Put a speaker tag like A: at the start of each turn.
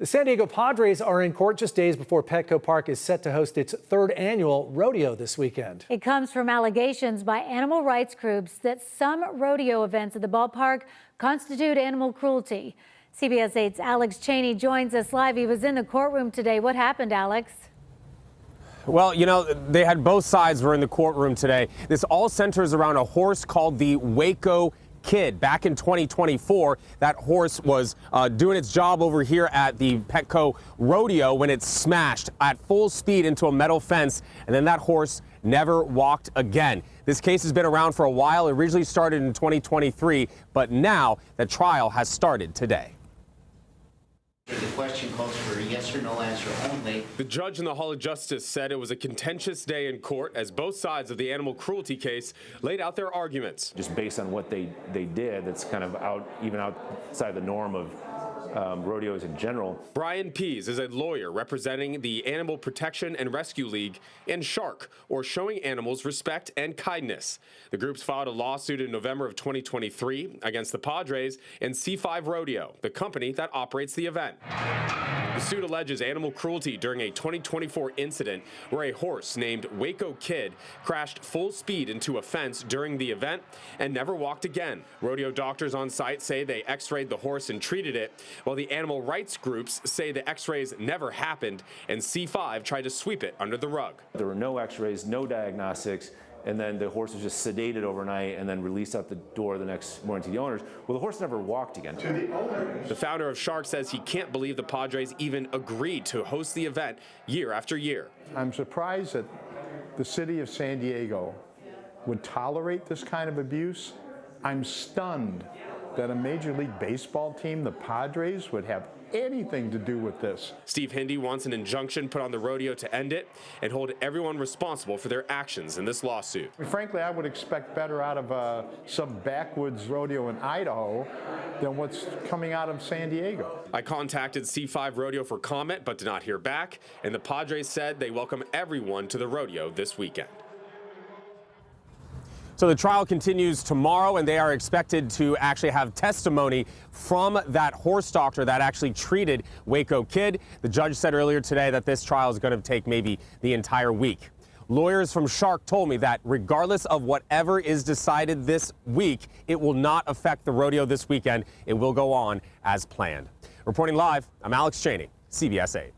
A: The San Diego Padres are in court just days before Petco Park is set to host its third annual rodeo this weekend.
B: It comes from allegations by animal rights groups that some rodeo events at the ballpark constitute animal cruelty. CBS 8's Alex Cheney joins us live. He was in the courtroom today. What happened, Alex?
C: Well, you know, they had both sides were in the courtroom today. This all centers around a horse called the Waco Kid. Back in 2024, that horse was doing its job over here at the Petco Rodeo when it smashed at full speed into a metal fence, and then that horse never walked again. This case has been around for a while. It originally started in 2023, but now the trial has started today.
D: The question calls for a yes or no answer only.
C: The judge in the Hall of Justice said it was a contentious day in court as both sides of the animal cruelty case laid out their arguments.
E: Just based on what they did, that's kind of outside the norm of rodeos in general.
C: Brian Pease is a lawyer representing the Animal Protection and Rescue League and Shark, or Showing Animals Respect and Kindness. The groups filed a lawsuit in November of 2023 against the Padres and C5 Rodeo, the company that operates the event. The suit alleges animal cruelty during a 2024 incident where a horse named Waco Kid crashed full speed into a fence during the event and never walked again. Rodeo doctors on site say they x-rayed the horse and treated it, while the animal rights groups say the x-rays never happened and C5 tried to sweep it under the rug.
E: There were no x-rays, no diagnostics, and then the horse was just sedated overnight and then released out the door the next morning to the owners. Well, the horse never walked again.
C: The founder of Shark says he can't believe the Padres even agreed to host the event year after year.
F: I'm surprised that the city of San Diego would tolerate this kind of abuse. I'm stunned that a Major League Baseball team, the Padres, would have anything to do with this.
C: Steve Hindy wants an injunction put on the rodeo to end it and hold everyone responsible for their actions in this lawsuit.
F: Frankly, I would expect better out of some backwoods rodeo in Idaho than what's coming out of San Diego.
C: I contacted C5 Rodeo for comment but did not hear back, and the Padres said they welcome everyone to the rodeo this weekend. So the trial continues tomorrow, and they are expected to actually have testimony from that horse doctor that actually treated Waco Kid. The judge said earlier today that this trial is going to take maybe the entire week. Lawyers from Shark told me that regardless of whatever is decided this week, it will not affect the rodeo this weekend. It will go on as planned. Reporting live, I'm Alex Cheney, CBS 8.